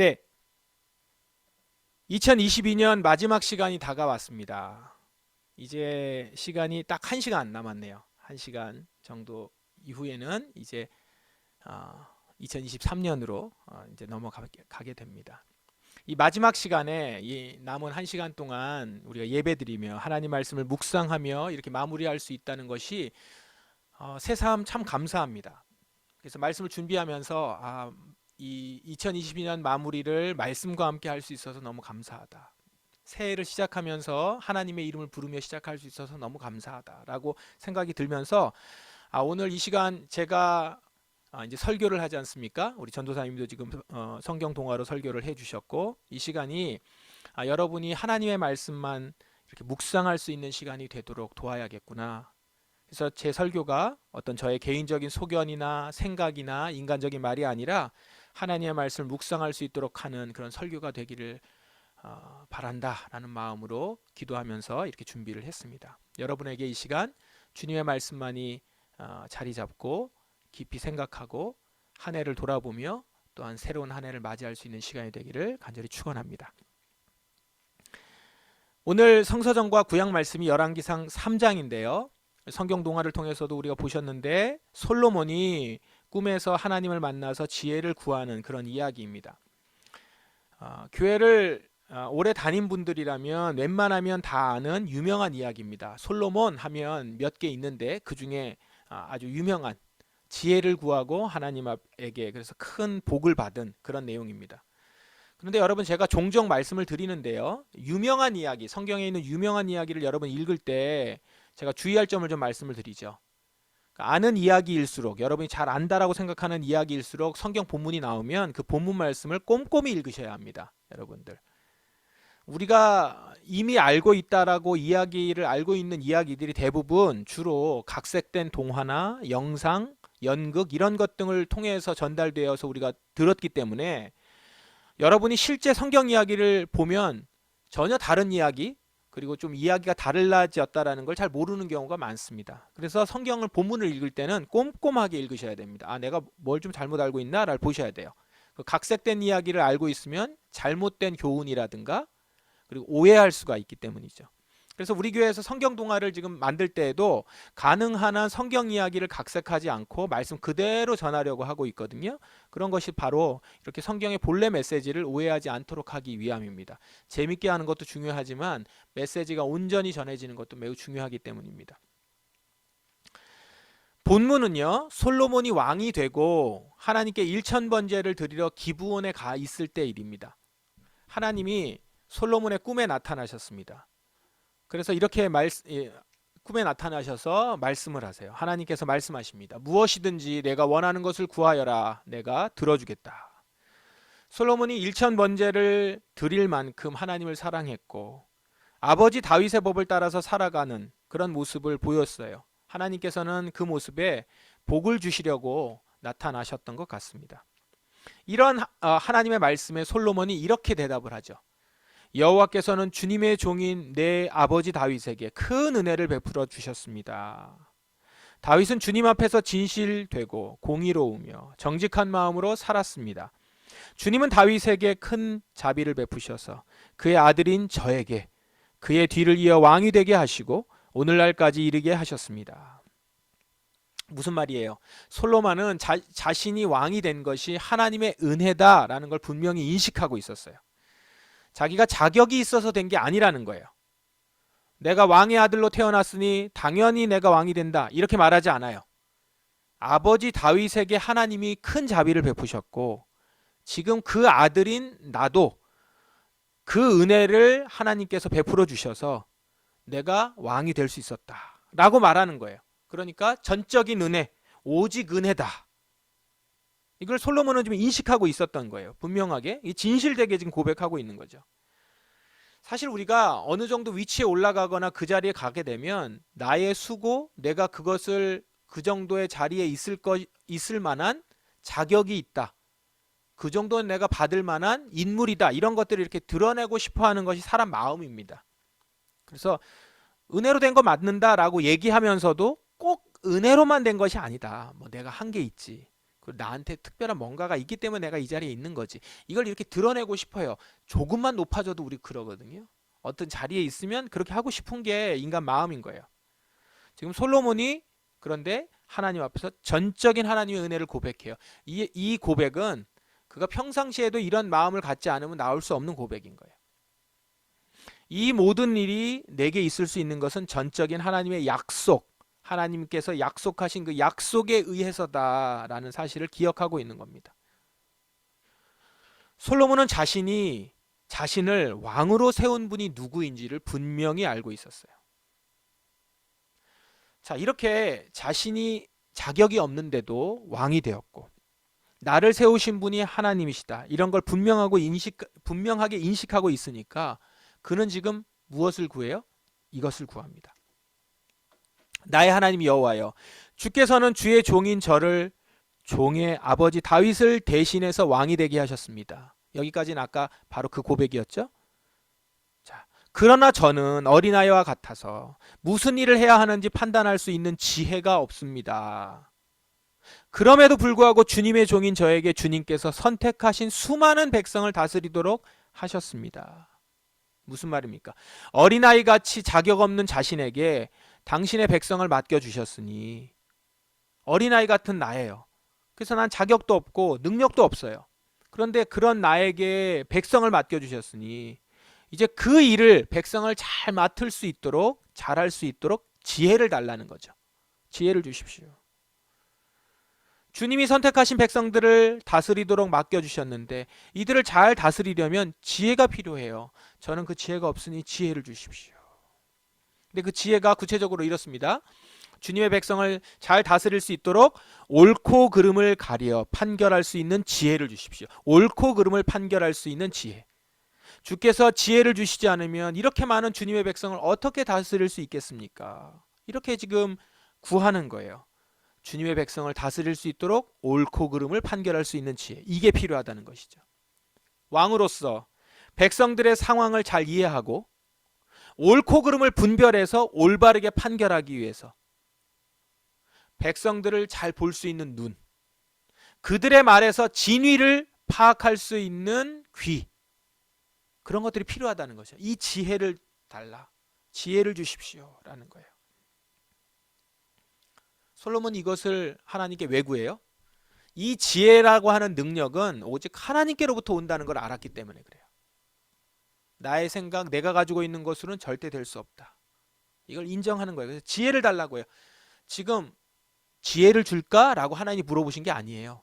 네, 2022년 마지막 시간이 다가왔습니다. 이제 시간이 딱 1시간 남았네요. 1시간 정도 이후에는 이제 2023년으로 이제 넘어가게 됩니다. 이 마지막 시간에 이 남은 1시간 동안 우리가 예배드리며 하나님 말씀을 묵상하며 이렇게 마무리할 수 있다는 것이 새삼 참 감사합니다. 그래서 말씀을 준비하면서 이 2022년 마무리를 말씀과 함께 할 수 있어서 너무 감사하다. 새해를 시작하면서 하나님의 이름을 부르며 시작할 수 있어서 너무 감사하다라고 생각이 들면서 오늘 이 시간 제가 이제 설교를 하지 않습니까? 우리 전도사님도 지금 성경 동화로 설교를 해주셨고 이 시간이 여러분이 하나님의 말씀만 이렇게 묵상할 수 있는 시간이 되도록 도와야겠구나. 그래서 제 설교가 어떤 저의 개인적인 소견이나 생각이나 인간적인 말이 아니라 하나님의 말씀을 묵상할 수 있도록 하는 그런 설교가 되기를 바란다라는 마음으로 기도하면서 이렇게 준비를 했습니다. 여러분에게 이 시간 주님의 말씀만이 자리 잡고 깊이 생각하고 한 해를 돌아보며 또한 새로운 한 해를 맞이할 수 있는 시간이 되기를 간절히 축원합니다. 오늘 성서정과 구약 말씀이 열왕기상 3장인데요. 성경 동화를 통해서도 우리가 보셨는데 솔로몬이 꿈에서 하나님을 만나서 지혜를 구하는 그런 이야기입니다. 교회를 오래 다닌 분들이라면 웬만하면 다 아는 유명한 이야기입니다. 솔로몬 하면 몇 개 있는데 그 중에 아주 유명한 지혜를 구하고 하나님에게 그래서 큰 복을 받은 그런 내용입니다. 그런데 여러분 제가 종종 말씀을 드리는데요. 유명한 이야기, 성경에 있는 유명한 이야기를 여러분 읽을 때 제가 주의할 점을 좀 말씀을 드리죠. 아는 이야기일수록 여러분이 잘 안다라고 생각하는 이야기일수록 성경 본문이 나오면 그 본문 말씀을 꼼꼼히 읽으셔야 합니다. 여러분들. 우리가 이미 알고 있다라고 이야기를 알고 있는 이야기들이 대부분 주로 각색된 동화나 영상, 연극 이런 것 등을 통해서 전달되어서 우리가 들었기 때문에 여러분이 실제 성경 이야기를 보면 전혀 다른 이야기 그리고 좀 이야기가 달라졌다라는 걸 잘 모르는 경우가 많습니다. 그래서 성경을 본문을 읽을 때는 꼼꼼하게 읽으셔야 됩니다. 내가 뭘 좀 잘못 알고 있나를 보셔야 돼요. 그 각색된 이야기를 알고 있으면 잘못된 교훈이라든가 그리고 오해할 수가 있기 때문이죠. 그래서 우리 교회에서 성경 동화를 지금 만들 때에도 가능한 한 성경 이야기를 각색하지 않고 말씀 그대로 전하려고 하고 있거든요. 그런 것이 바로 이렇게 성경의 본래 메시지를 오해하지 않도록 하기 위함입니다. 재밌게 하는 것도 중요하지만 메시지가 온전히 전해지는 것도 매우 중요하기 때문입니다. 본문은요, 솔로몬이 왕이 되고 하나님께 1000번제를 드리러 기브온에 가 있을 때 일입니다. 하나님이 솔로몬의 꿈에 나타나셨습니다. 그래서 이렇게 꿈에 나타나셔서 말씀을 하세요. 하나님께서 말씀하십니다. 무엇이든지 내가 원하는 것을 구하여라. 내가 들어주겠다. 솔로몬이 1000번제를 드릴 만큼 하나님을 사랑했고 아버지 다윗의 법을 따라서 살아가는 그런 모습을 보였어요. 하나님께서는 그 모습에 복을 주시려고 나타나셨던 것 같습니다. 이런 하나님의 말씀에 솔로몬이 이렇게 대답을 하죠. 여호와께서는 주님의 종인 내 아버지 다윗에게 큰 은혜를 베풀어 주셨습니다. 다윗은 주님 앞에서 진실되고 공의로우며 정직한 마음으로 살았습니다. 주님은 다윗에게 큰 자비를 베푸셔서 그의 아들인 저에게 그의 뒤를 이어 왕이 되게 하시고 오늘날까지 이르게 하셨습니다. 무슨 말이에요? 솔로몬은 자신이 왕이 된 것이 하나님의 은혜다라는 걸 분명히 인식하고 있었어요. 자기가 자격이 있어서 된 게 아니라는 거예요. 내가 왕의 아들로 태어났으니 당연히 내가 왕이 된다 이렇게 말하지 않아요. 아버지 다윗에게 하나님이 큰 자비를 베푸셨고 지금 그 아들인 나도 그 은혜를 하나님께서 베풀어 주셔서 내가 왕이 될 수 있었다 라고 말하는 거예요. 그러니까 전적인 은혜, 오직 은혜다. 이걸 솔로몬은 좀 인식하고 있었던 거예요. 분명하게 진실되게 지금 고백하고 있는 거죠. 사실 우리가 어느 정도 위치에 올라가거나 그 자리에 가게 되면 나의 수고, 내가 그것을 그 정도의 자리에 있을 만한 자격이 있다. 그 정도는 내가 받을 만한 인물이다. 이런 것들을 이렇게 드러내고 싶어하는 것이 사람 마음입니다. 그래서 은혜로 된 거 맞는다라고 얘기하면서도 꼭 은혜로만 된 것이 아니다. 뭐 내가 한 게 있지. 나한테 특별한 뭔가가 있기 때문에 내가 이 자리에 있는 거지. 이걸 이렇게 드러내고 싶어요. 조금만 높아져도 우리 그러거든요. 어떤 자리에 있으면 그렇게 하고 싶은 게 인간 마음인 거예요. 지금 솔로몬이 그런데 하나님 앞에서 전적인 하나님의 은혜를 고백해요. 이 고백은 그가 평상시에도 이런 마음을 갖지 않으면 나올 수 없는 고백인 거예요. 이 모든 일이 내게 있을 수 있는 것은 전적인 하나님의 약속, 하나님께서 약속하신 그 약속에 의해서다라는 사실을 기억하고 있는 겁니다. 솔로몬은 자신을 왕으로 세운 분이 누구인지를 분명히 알고 있었어요. 자, 이렇게 자신이 자격이 없는데도 왕이 되었고 나를 세우신 분이 하나님이시다. 이런 걸 분명하게 인식하고 있으니까 그는 지금 무엇을 구해요? 이것을 구합니다. 나의 하나님 여호와여, 주께서는 주의 종인 저를 종의 아버지 다윗을 대신해서 왕이 되게 하셨습니다. 여기까지는 아까 바로 그 고백이었죠. 자, 그러나 저는 어린아이와 같아서 무슨 일을 해야 하는지 판단할 수 있는 지혜가 없습니다. 그럼에도 불구하고 주님의 종인 저에게 주님께서 선택하신 수많은 백성을 다스리도록 하셨습니다. 무슨 말입니까? 어린아이 같이 자격 없는 자신에게 당신의 백성을 맡겨주셨으니 어린아이 같은 나예요. 그래서 난 자격도 없고 능력도 없어요. 그런데 그런 나에게 백성을 맡겨주셨으니 이제 그 일을 백성을 잘 맡을 수 있도록 잘할 수 있도록 지혜를 달라는 거죠. 지혜를 주십시오. 주님이 선택하신 백성들을 다스리도록 맡겨주셨는데 이들을 잘 다스리려면 지혜가 필요해요. 저는 그 지혜가 없으니 지혜를 주십시오. 근데 그 지혜가 구체적으로 이렇습니다. 주님의 백성을 잘 다스릴 수 있도록 옳고 그름을 가려 판결할 수 있는 지혜를 주십시오. 옳고 그름을 판결할 수 있는 지혜. 주께서 지혜를 주시지 않으면 이렇게 많은 주님의 백성을 어떻게 다스릴 수 있겠습니까? 이렇게 지금 구하는 거예요. 주님의 백성을 다스릴 수 있도록 옳고 그름을 판결할 수 있는 지혜. 이게 필요하다는 것이죠. 왕으로서 백성들의 상황을 잘 이해하고 옳고 그름을 분별해서 올바르게 판결하기 위해서 백성들을 잘 볼 수 있는 눈, 그들의 말에서 진위를 파악할 수 있는 귀, 그런 것들이 필요하다는 거죠. 이 지혜를 달라, 지혜를 주십시오 라는 거예요. 솔로몬이 이것을 하나님께 왜 구해요? 이 지혜라고 하는 능력은 오직 하나님께로부터 온다는 걸 알았기 때문에 그래요. 나의 생각, 내가 가지고 있는 것으로는 절대 될 수 없다. 이걸 인정하는 거예요. 그래서 지혜를 달라고 해요. 지금 지혜를 줄까? 라고 하나님이 물어보신 게 아니에요.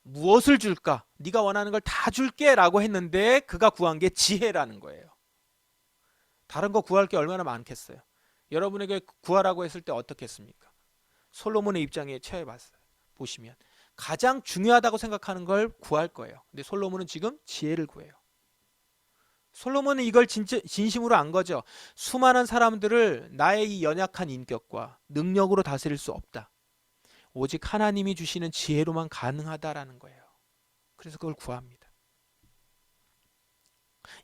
무엇을 줄까? 네가 원하는 걸 다 줄게 라고 했는데 그가 구한 게 지혜라는 거예요. 다른 거 구할 게 얼마나 많겠어요. 여러분에게 구하라고 했을 때 어떻게 했습니까? 솔로몬의 입장에 처해 보시면 가장 중요하다고 생각하는 걸 구할 거예요. 근데 솔로몬은 지금 지혜를 구해요. 솔로몬은 이걸 진심으로 안 거죠. 수많은 사람들을 나의 이 연약한 인격과 능력으로 다스릴 수 없다. 오직 하나님이 주시는 지혜로만 가능하다라는 거예요. 그래서 그걸 구합니다.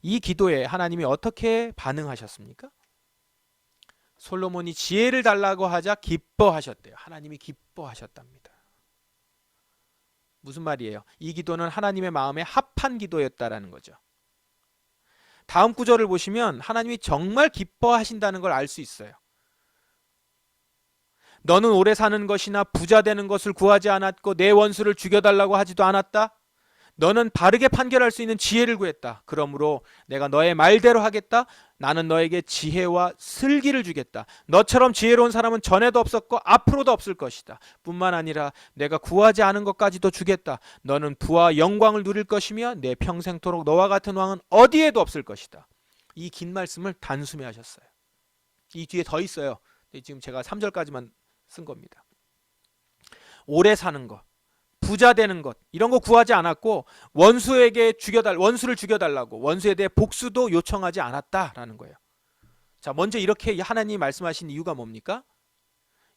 이 기도에 하나님이 어떻게 반응하셨습니까? 솔로몬이 지혜를 달라고 하자 기뻐하셨대요. 하나님이 기뻐하셨답니다. 무슨 말이에요? 이 기도는 하나님의 마음에 합한 기도였다라는 거죠. 다음 구절을 보시면 하나님이 정말 기뻐하신다는 걸 알 수 있어요. 너는 오래 사는 것이나 부자 되는 것을 구하지 않았고 내 원수를 죽여달라고 하지도 않았다. 너는 바르게 판결할 수 있는 지혜를 구했다. 그러므로 내가 너의 말대로 하겠다. 나는 너에게 지혜와 슬기를 주겠다. 너처럼 지혜로운 사람은 전에도 없었고 앞으로도 없을 것이다. 뿐만 아니라 내가 구하지 않은 것까지도 주겠다. 너는 부와 영광을 누릴 것이며 내 평생토록 너와 같은 왕은 어디에도 없을 것이다. 이 긴 말씀을 단숨에 하셨어요. 이 뒤에 더 있어요. 지금 제가 3절까지만 쓴 겁니다. 오래 사는 것, 부자 되는 것, 이런 거 구하지 않았고 원수를 죽여달라고 원수에 대해 복수도 요청하지 않았다라는 거예요. 자, 먼저 이렇게 하나님이 말씀하신 이유가 뭡니까?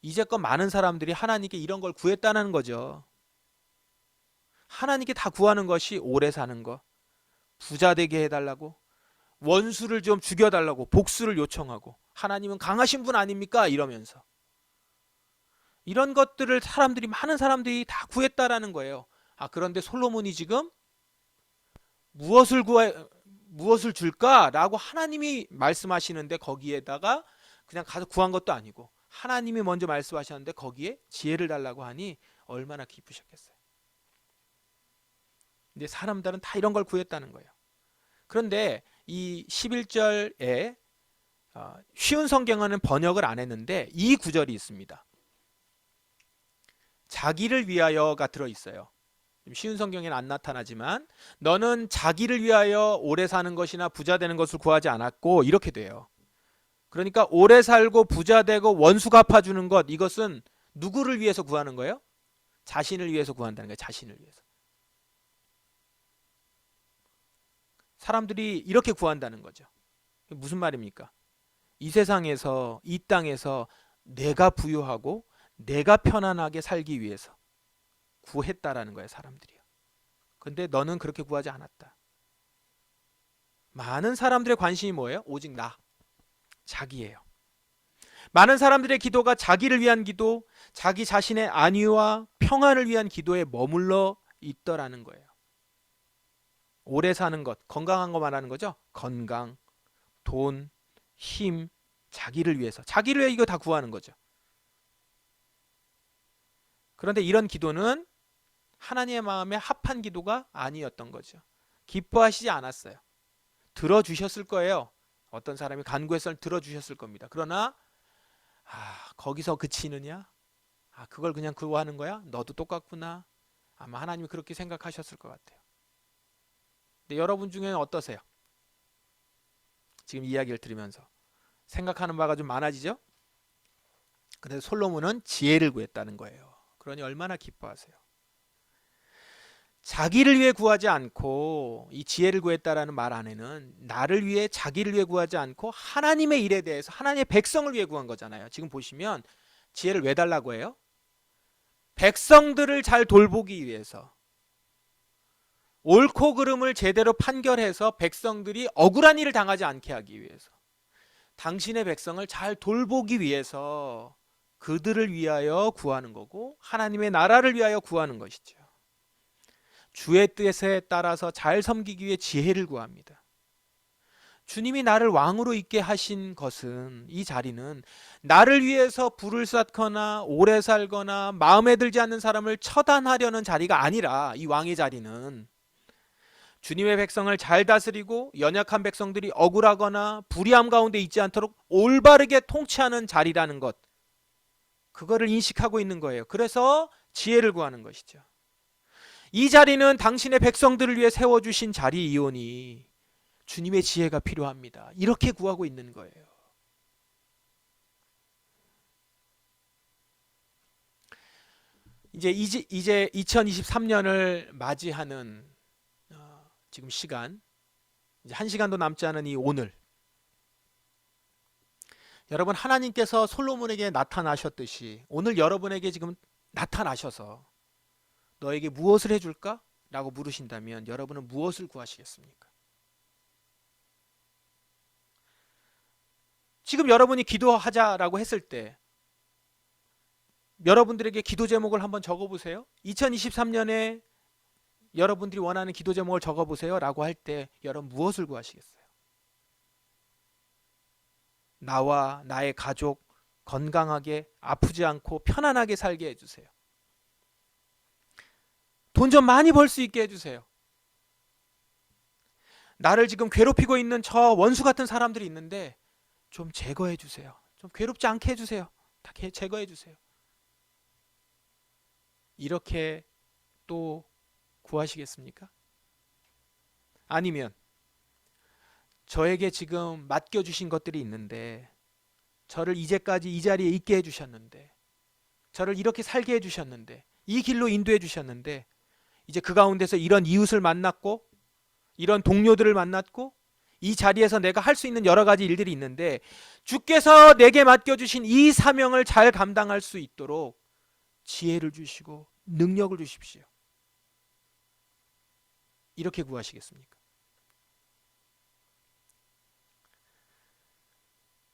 이제껏 많은 사람들이 하나님께 이런 걸 구했다는 거죠. 하나님께 다 구하는 것이 오래 사는 것, 부자 되게 해달라고, 원수를 좀 죽여달라고 복수를 요청하고, 하나님은 강하신 분 아닙니까? 이러면서 이런 것들을 많은 사람들이 다 구했다라는 거예요. 그런데 솔로몬이 지금 무엇을 무엇을 줄까라고 하나님이 말씀하시는데, 거기에다가 그냥 가서 구한 것도 아니고 하나님이 먼저 말씀하셨는데 거기에 지혜를 달라고 하니 얼마나 기쁘셨겠어요. 근데 사람들은 다 이런 걸 구했다는 거예요. 그런데 이 11절에 쉬운 성경어는 번역을 안 했는데 이 구절이 있습니다. 자기를 위하여가 들어있어요. 쉬운 성경에는 안 나타나지만, 너는 자기를 위하여 오래 사는 것이나 부자 되는 것을 구하지 않았고, 이렇게 돼요. 그러니까 오래 살고 부자 되고 원수 갚아주는 것, 이것은 누구를 위해서 구하는 거예요? 자신을 위해서 구한다는 거예요. 자신을 위해서. 사람들이 이렇게 구한다는 거죠. 무슨 말입니까? 이 세상에서, 이 땅에서 내가 부유하고 내가 편안하게 살기 위해서 구했다라는 거예요, 사람들이요. 근데 너는 그렇게 구하지 않았다. 많은 사람들의 관심이 뭐예요? 오직 나, 자기예요. 많은 사람들의 기도가 자기를 위한 기도, 자기 자신의 안위와 평안을 위한 기도에 머물러 있더라는 거예요. 오래 사는 것, 건강한 거 말하는 거죠. 건강, 돈, 힘, 자기를 위해서, 자기를 위해 이거 다 구하는 거죠. 그런데 이런 기도는 하나님의 마음에 합한 기도가 아니었던 거죠. 기뻐하시지 않았어요. 들어주셨을 거예요. 어떤 사람이 간구해서 들어주셨을 겁니다. 그러나 거기서 그치느냐? 그걸 그냥 구하는 거야? 너도 똑같구나. 아마 하나님이 그렇게 생각하셨을 것 같아요. 근데 여러분 중에는 어떠세요? 지금 이야기를 들으면서 생각하는 바가 좀 많아지죠? 근데 솔로몬은 지혜를 구했다는 거예요. 그러니 얼마나 기뻐하세요. 자기를 위해 구하지 않고 이 지혜를 구했다라는 말 안에는 나를 위해, 자기를 위해 구하지 않고 하나님의 일에 대해서, 하나님의 백성을 위해 구한 거잖아요. 지금 보시면 지혜를 왜 달라고 해요? 백성들을 잘 돌보기 위해서, 옳고 그름을 제대로 판결해서 백성들이 억울한 일을 당하지 않게 하기 위해서, 당신의 백성을 잘 돌보기 위해서 그들을 위하여 구하는 거고, 하나님의 나라를 위하여 구하는 것이죠. 주의 뜻에 따라서 잘 섬기기 위해 지혜를 구합니다. 주님이 나를 왕으로 있게 하신 것은, 이 자리는 나를 위해서 불을 쌓거나 오래 살거나 마음에 들지 않는 사람을 처단하려는 자리가 아니라, 이 왕의 자리는 주님의 백성을 잘 다스리고 연약한 백성들이 억울하거나 불의함 가운데 있지 않도록 올바르게 통치하는 자리라는 것, 그거를 인식하고 있는 거예요. 그래서 지혜를 구하는 것이죠. 이 자리는 당신의 백성들을 위해 세워주신 자리이오니 주님의 지혜가 필요합니다. 이렇게 구하고 있는 거예요. 이제 2023년을 맞이하는 지금 시간, 이제 1시간도 남지 않은 이 오늘, 여러분, 하나님께서 솔로몬에게 나타나셨듯이 오늘 여러분에게 지금 나타나셔서 너에게 무엇을 해줄까? 라고 물으신다면 여러분은 무엇을 구하시겠습니까? 지금 여러분이 기도하자라고 했을 때 여러분들에게 기도 제목을 한번 적어보세요. 2023년에 여러분들이 원하는 기도 제목을 적어보세요 라고 할 때 여러분 무엇을 구하시겠어요? 나와 나의 가족 건강하게, 아프지 않고 편안하게 살게 해주세요. 돈 좀 많이 벌 수 있게 해주세요. 나를 지금 괴롭히고 있는 저 원수 같은 사람들이 있는데 좀 제거해 주세요. 좀 괴롭지 않게 해주세요. 다 제거해 주세요. 이렇게 또 구하시겠습니까? 아니면 저에게 지금 맡겨주신 것들이 있는데, 저를 이제까지 이 자리에 있게 해주셨는데, 저를 이렇게 살게 해주셨는데, 이 길로 인도해 주셨는데, 이제 그 가운데서 이런 이웃을 만났고 이런 동료들을 만났고 이 자리에서 내가 할 수 있는 여러 가지 일들이 있는데, 주께서 내게 맡겨주신 이 사명을 잘 감당할 수 있도록 지혜를 주시고 능력을 주십시오. 이렇게 구하시겠습니까?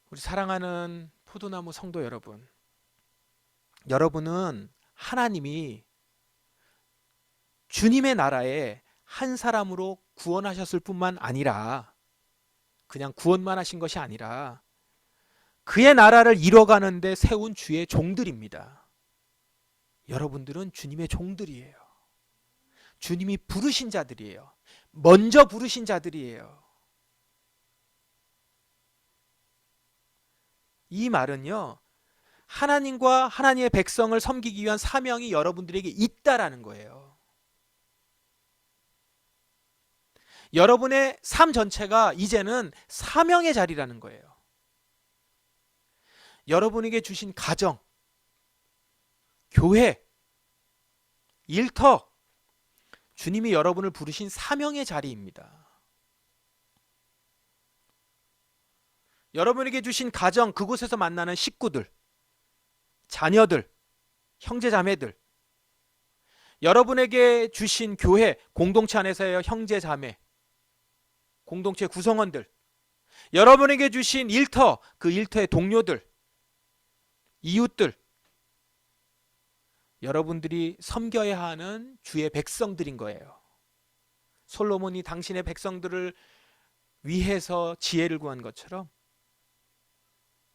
우리 사랑하는 포도나무 성도 여러분, 여러분은 하나님이 주님의 나라에 한 사람으로 구원하셨을 뿐만 아니라 그냥 구원만 하신 것이 아니라 그의 나라를 이뤄가는데 세운 주의 종들입니다. 여러분들은 주님의 종들이에요. 주님이 부르신 자들이에요. 먼저 부르신 자들이에요. 이 말은요, 하나님과 하나님의 백성을 섬기기 위한 사명이 여러분들에게 있다라는 거예요. 여러분의 삶 전체가 이제는 사명의 자리라는 거예요. 여러분에게 주신 가정, 교회, 일터, 주님이 여러분을 부르신 사명의 자리입니다. 여러분에게 주신 가정, 그곳에서 만나는 식구들, 자녀들, 형제자매들, 여러분에게 주신 교회, 공동체 안에서의 형제자매, 공동체 구성원들, 여러분에게 주신 일터, 그 일터의 동료들, 이웃들, 여러분들이 섬겨야 하는 주의 백성들인 거예요. 솔로몬이 당신의 백성들을 위해서 지혜를 구한 것처럼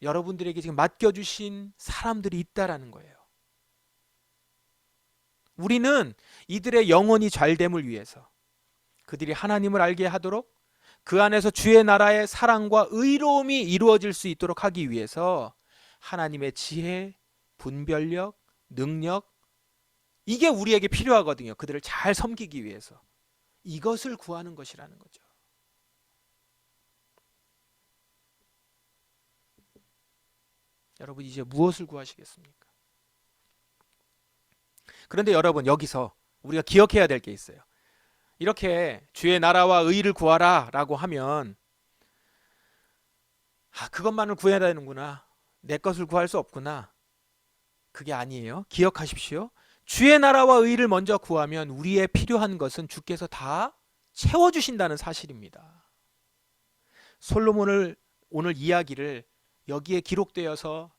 여러분들에게 지금 맡겨주신 사람들이 있다라는 거예요. 우리는 이들의 영혼이 잘됨을 위해서, 그들이 하나님을 알게 하도록, 그 안에서 주의 나라의 사랑과 의로움이 이루어질 수 있도록 하기 위해서 하나님의 지혜, 분별력, 능력, 이게 우리에게 필요하거든요. 그들을 잘 섬기기 위해서. 이것을 구하는 것이라는 거죠. 여러분, 이제 무엇을 구하시겠습니까? 그런데 여러분, 여기서 우리가 기억해야 될 게 있어요. 이렇게 주의 나라와 의를 구하라 라고 하면, 그것만을 구해야 되는구나, 내 것을 구할 수 없구나, 그게 아니에요. 기억하십시오. 주의 나라와 의를 먼저 구하면 우리의 필요한 것은 주께서 다 채워주신다는 사실입니다. 솔로몬을 오늘 이야기를 여기에 기록하여서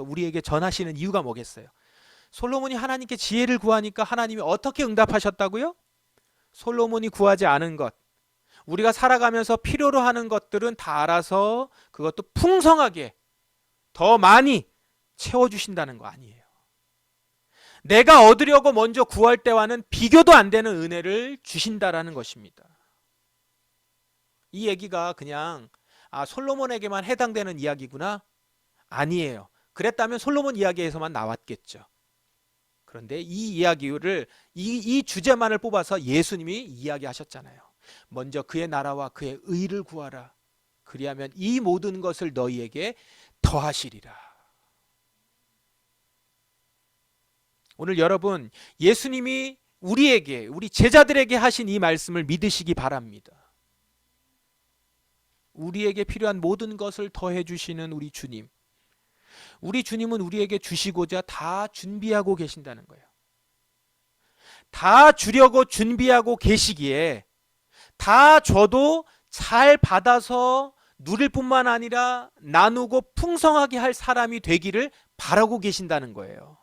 우리에게 전하시는 이유가 뭐겠어요? 솔로몬이 하나님께 지혜를 구하니까 하나님이 어떻게 응답하셨다고요? 솔로몬이 구하지 않은 것, 우리가 살아가면서 필요로 하는 것들은 다 알아서 그것도 풍성하게 더 많이 채워주신다는 거 아니에요. 내가 얻으려고 먼저 구할 때와는 비교도 안 되는 은혜를 주신다라는 것입니다. 이 얘기가 그냥 솔로몬에게만 해당되는 이야기구나? 아니에요. 그랬다면 솔로몬 이야기에서만 나왔겠죠. 그런데 이 이야기를 이 주제만을 뽑아서 예수님이 이야기하셨잖아요. 먼저 그의 나라와 그의 의를 구하라. 그리하면 이 모든 것을 너희에게 더하시리라. 오늘 여러분, 예수님이 우리에게, 우리 제자들에게 하신 이 말씀을 믿으시기 바랍니다. 우리에게 필요한 모든 것을 더해 주시는 우리 주님. 우리 주님은 우리에게 주시고자 다 준비하고 계신다는 거예요. 다 주려고 준비하고 계시기에 다 줘도 잘 받아서 누릴 뿐만 아니라 나누고 풍성하게 할 사람이 되기를 바라고 계신다는 거예요.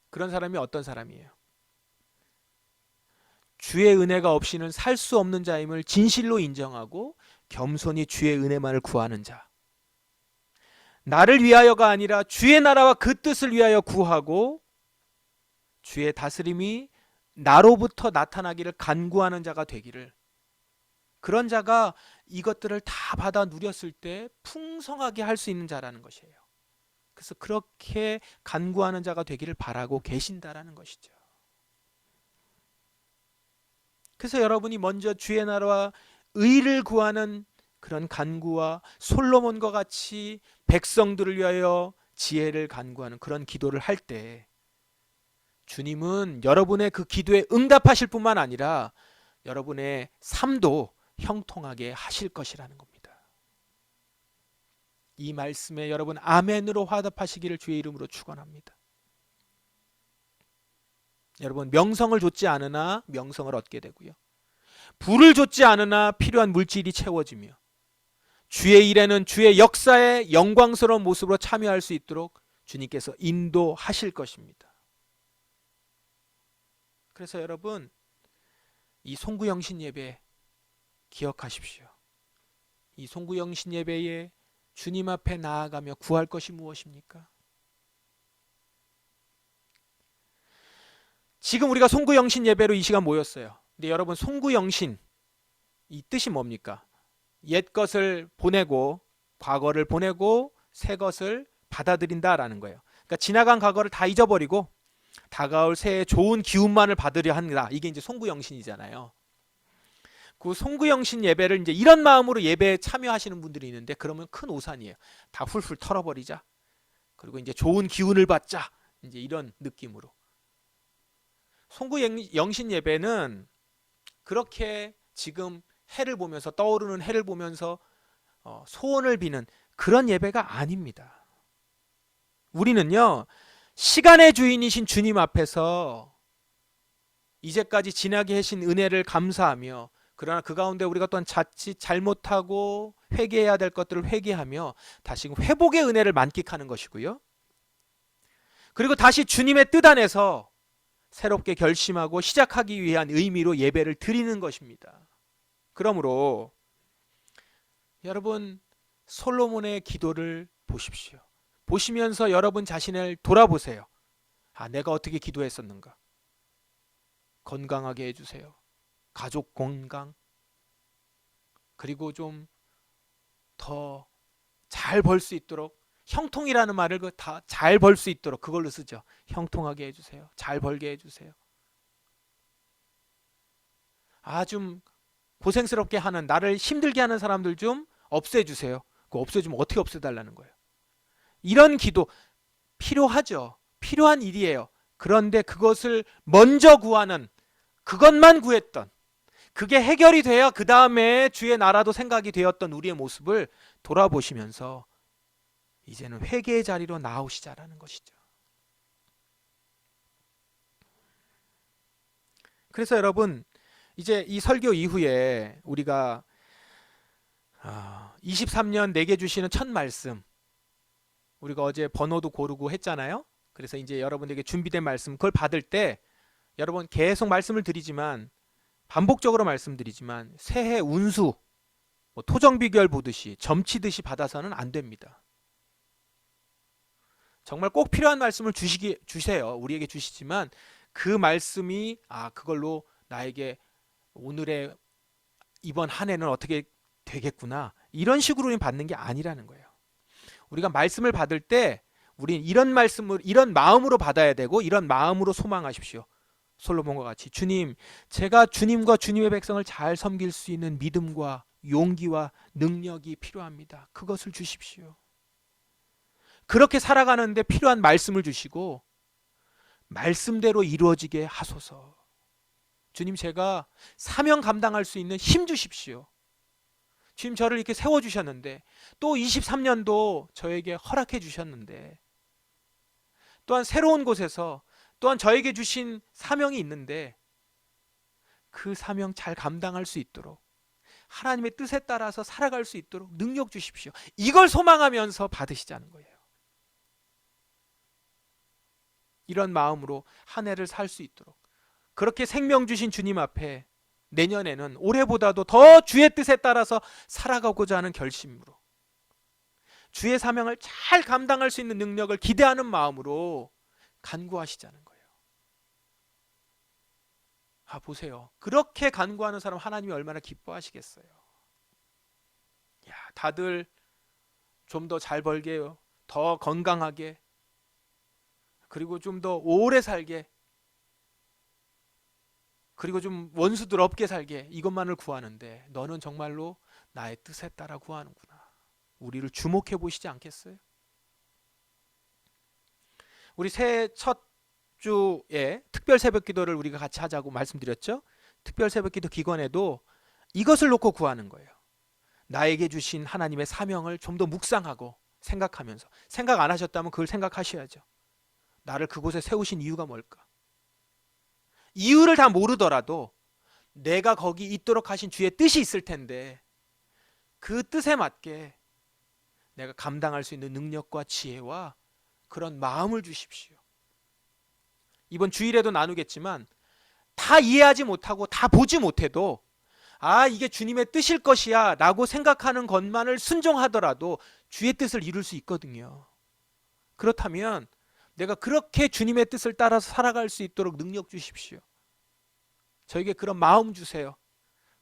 그런 사람이 어떤 사람이에요? 주의 은혜가 없이는 살 수 없는 자임을 진실로 인정하고 겸손히 주의 은혜만을 구하는 자. 나를 위하여가 아니라 주의 나라와 그 뜻을 위하여 구하고 주의 다스림이 나로부터 나타나기를 간구하는 자가 되기를, 그런 자가 이것들을 다 받아 누렸을 때 풍성하게 할 수 있는 자라는 것이에요. 그래서 그렇게 간구하는 자가 되기를 바라고 계신다라는 것이죠. 그래서 여러분이 먼저 주의 나라와 의를 구하는 그런 간구와 솔로몬과 같이 백성들을 위하여 지혜를 간구하는 그런 기도를 할 때 주님은 여러분의 그 기도에 응답하실 뿐만 아니라 여러분의 삶도 형통하게 하실 것이라는 겁니다. 이 말씀에 여러분 아멘으로 화답하시기를 주의 이름으로 축원합니다. 여러분, 명성을 좇지 않으나 명성을 얻게 되고요, 부를 좇지 않으나 필요한 물질이 채워지며, 주의 일에는 주의 역사에 영광스러운 모습으로 참여할 수 있도록 주님께서 인도하실 것입니다. 그래서 여러분, 이 송구영신 예배 기억하십시오. 이 송구영신 예배에 주님 앞에 나아가며 구할 것이 무엇입니까? 지금 우리가 송구영신 예배로 이 시간 모였어요. 근데 여러분, 송구영신 이 뜻이 뭡니까? 옛 것을 보내고 과거를 보내고 새 것을 받아들인다라는 거예요. 그러니까 지나간 과거를 다 잊어버리고 다가올 새해 좋은 기운만을 받으려 한다. 이게 이제 송구영신이잖아요. 그 송구영신 예배를 이제 이런 마음으로 예배에 참여하시는 분들이 있는데, 그러면 큰 오산이에요. 다 훌훌 털어버리자. 그리고 이제 좋은 기운을 받자. 이제 이런 느낌으로. 송구영신 예배는 그렇게 지금 해를 보면서, 떠오르는 해를 보면서 소원을 비는 그런 예배가 아닙니다. 우리는요, 시간의 주인이신 주님 앞에서 이제까지 지나게 하신 은혜를 감사하며, 그러나 그 가운데 우리가 또한 자칫 잘못하고 회개해야 될 것들을 회개하며 다시 회복의 은혜를 만끽하는 것이고요. 그리고 다시 주님의 뜻 안에서 새롭게 결심하고 시작하기 위한 의미로 예배를 드리는 것입니다. 그러므로 여러분, 솔로몬의 기도를 보십시오. 보시면서 여러분 자신을 돌아보세요. 아, 내가 어떻게 기도했었는가? 건강하게 해주세요. 가족 건강, 그리고 좀 더 잘 벌 수 있도록, 형통이라는 말을 다 잘 벌 수 있도록 그걸로 쓰죠. 형통하게 해주세요. 잘 벌게 해주세요. 좀 고생스럽게 하는, 나를 힘들게 하는 사람들 좀 없애주세요. 그 없애주면 어떻게 없애달라는 거예요? 이런 기도 필요하죠. 필요한 일이에요. 그런데 그것을 먼저 구하는, 그것만 구했던, 그게 해결이 돼야 그 다음에 주의 나라도 생각이 되었던 우리의 모습을 돌아보시면서 이제는 회개의 자리로 나오시자라는 것이죠. 그래서 여러분, 이제 이 설교 이후에 우리가 23년 내게 주시는 첫 말씀, 우리가 어제 번호도 고르고 했잖아요. 그래서 이제 여러분에게 준비된 말씀, 그걸 받을 때 여러분, 계속 말씀을 드리지만, 반복적으로 말씀드리지만, 새해 운수 토정비결 보듯이 점치듯이 받아서는 안 됩니다. 정말 꼭 필요한 말씀을 주세요. 우리에게 주시지만 그 말씀이 그걸로 나에게 오늘의 이번 한 해는 어떻게 되겠구나, 이런 식으로 받는 게 아니라는 거예요. 우리가 말씀을 받을 때 우리는 이런 말씀을, 이런 마음으로 받아야 되고, 이런 마음으로 소망하십시오. 솔로몬과 같이, 주님, 제가 주님과 주님의 백성을 잘 섬길 수 있는 믿음과 용기와 능력이 필요합니다. 그것을 주십시오. 그렇게 살아가는데 필요한 말씀을 주시고 말씀대로 이루어지게 하소서. 주님, 제가 사명 감당할 수 있는 힘 주십시오. 주님, 저를 이렇게 세워주셨는데, 또 23년도 저에게 허락해 주셨는데, 또한 새로운 곳에서 또한 저에게 주신 사명이 있는데, 그 사명 잘 감당할 수 있도록, 하나님의 뜻에 따라서 살아갈 수 있도록 능력 주십시오. 이걸 소망하면서 받으시자는 거예요. 이런 마음으로 한 해를 살 수 있도록, 그렇게 생명 주신 주님 앞에 내년에는 올해보다도 더 주의 뜻에 따라서 살아가고자 하는 결심으로, 주의 사명을 잘 감당할 수 있는 능력을 기대하는 마음으로 간구하시자는 거예요. 보세요. 그렇게 간구하는 사람 하나님이 얼마나 기뻐하시겠어요. 다들 좀 더 잘 벌게요. 더 건강하게, 그리고 좀 더 오래 살게, 그리고 좀 원수들 없게 살게, 이것만을 구하는데 너는 정말로 나의 뜻에 따라 구하는구나. 우리를 주목해 보시지 않겠어요? 우리 새해 첫 주에 특별 새벽 기도를 우리가 같이 하자고 말씀드렸죠. 특별 새벽 기도 기간에도 이것을 놓고 구하는 거예요. 나에게 주신 하나님의 사명을 좀 더 묵상하고 생각하면서, 생각 안 하셨다면 그걸 생각하셔야죠. 나를 그곳에 세우신 이유가 뭘까? 이유를 다 모르더라도 내가 거기 있도록 하신 주의 뜻이 있을 텐데, 그 뜻에 맞게 내가 감당할 수 있는 능력과 지혜와 그런 마음을 주십시오. 이번 주일에도 나누겠지만 다 이해하지 못하고 다 보지 못해도 이게 주님의 뜻일 것이야 라고 생각하는 것만을 순종하더라도 주의 뜻을 이룰 수 있거든요. 그렇다면 내가 그렇게 주님의 뜻을 따라서 살아갈 수 있도록 능력 주십시오. 저에게 그런 마음 주세요.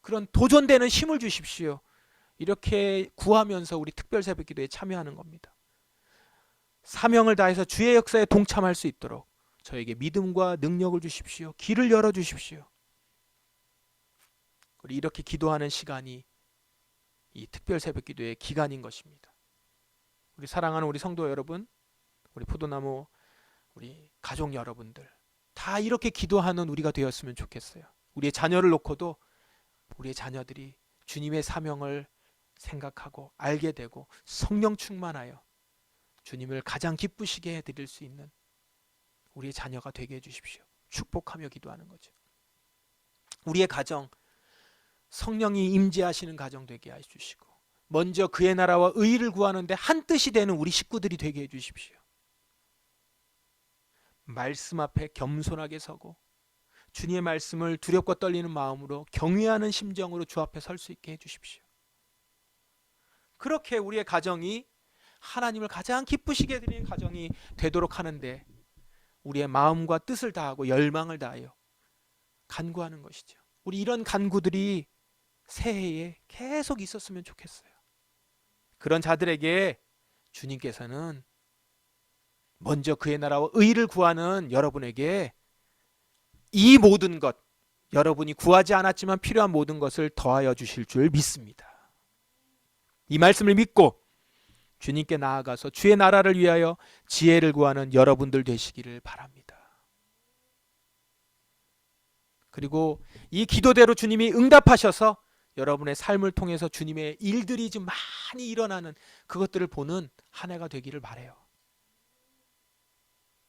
그런 도전되는 힘을 주십시오. 이렇게 구하면서 우리 특별 새벽 기도에 참여하는 겁니다. 사명을 다해서 주의 역사에 동참할 수 있도록 저에게 믿음과 능력을 주십시오. 길을 열어 주십시오. 우리 이렇게 기도하는 시간이 이 특별 새벽 기도의 기간인 것입니다. 우리 사랑하는 우리 성도 여러분, 우리 포도나무 우리 가족 여러분들 다 이렇게 기도하는 우리가 되었으면 좋겠어요. 우리의 자녀를 놓고도 우리의 자녀들이 주님의 사명을 생각하고 알게 되고 성령 충만하여 주님을 가장 기쁘시게 해드릴 수 있는 우리의 자녀가 되게 해주십시오. 축복하며 기도하는 거죠. 우리의 가정 성령이 임재하시는 가정 되게 해주시고 먼저 그의 나라와 의를 구하는데 한 뜻이 되는 우리 식구들이 되게 해주십시오. 말씀 앞에 겸손하게 서고 주님의 말씀을 두렵고 떨리는 마음으로 경외하는 심정으로 주 앞에 설 수 있게 해주십시오. 그렇게 우리의 가정이 하나님을 가장 기쁘시게 해드리는 가정이 되도록 하는데 우리의 마음과 뜻을 다하고 열망을 다하여 간구하는 것이죠. 우리 이런 간구들이 새해에 계속 있었으면 좋겠어요. 그런 자들에게 주님께서는 먼저 그의 나라와 의를 구하는 여러분에게 이 모든 것, 여러분이 구하지 않았지만 필요한 모든 것을 더하여 주실 줄 믿습니다. 이 말씀을 믿고 주님께 나아가서 주의 나라를 위하여 지혜를 구하는 여러분들 되시기를 바랍니다. 그리고 이 기도대로 주님이 응답하셔서 여러분의 삶을 통해서 주님의 일들이 좀 많이 일어나는 그것들을 보는 한 해가 되기를 바라요.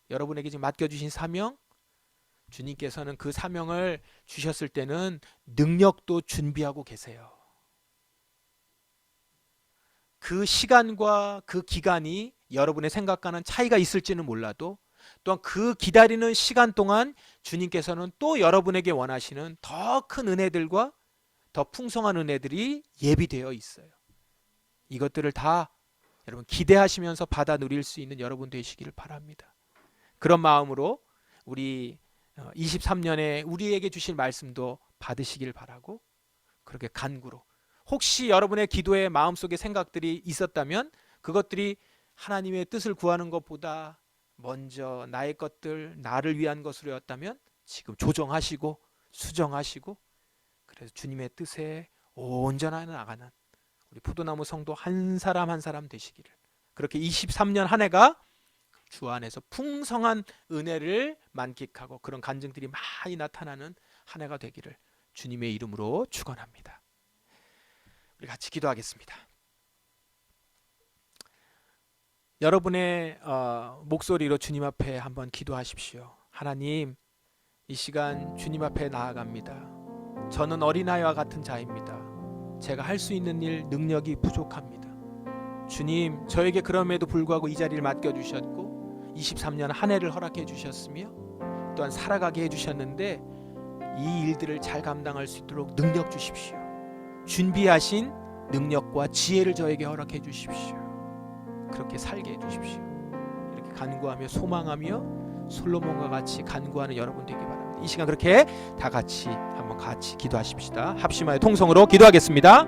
여러분에게 지금 맡겨주신 사명, 주님께서는 그 사명을 주셨을 때는 능력도 준비하고 계세요. 그 시간과 그 기간이 여러분의 생각과는 차이가 있을지는 몰라도 또한 그 기다리는 시간 동안 주님께서는 또 여러분에게 원하시는 더 큰 은혜들과 더 풍성한 은혜들이 예비되어 있어요. 이것들을 다 여러분 기대하시면서 받아 누릴 수 있는 여러분 되시기를 바랍니다. 그런 마음으로 우리 23년에 우리에게 주실 말씀도 받으시길 바라고 그렇게 간구로 혹시 여러분의 기도에 마음속에 생각들이 있었다면 그것들이 하나님의 뜻을 구하는 것보다 먼저 나의 것들, 나를 위한 것으로였다면 지금 조정하시고 수정하시고 그래서 주님의 뜻에 온전하게 나가는 우리 포도나무 성도 한 사람 한 사람 되시기를 그렇게 23년 한 해가 주 안에서 풍성한 은혜를 만끽하고 그런 간증들이 많이 나타나는 한 해가 되기를 주님의 이름으로 축원합니다. 우리 같이 기도하겠습니다. 여러분의 목소리로 주님 앞에 한번 기도하십시오. 하나님, 이 시간 주님 앞에 나아갑니다. 저는 어린아이와 같은 자입니다. 제가 할 수 있는 일, 능력이 부족합니다. 주님, 저에게 그럼에도 불구하고 이 자리를 맡겨주셨고 23년 한 해를 허락해 주셨으며 또한 살아가게 해주셨는데 이 일들을 잘 감당할 수 있도록 능력 주십시오. 준비하신 능력과 지혜를 저에게 허락해 주십시오. 그렇게 살게 해주십시오. 이렇게 간구하며 소망하며 솔로몬과 같이 간구하는 여러분 되기 바랍니다. 이 시간 그렇게 다 같이 한번 같이 기도하십시다. 합심하여 통성으로 기도하겠습니다.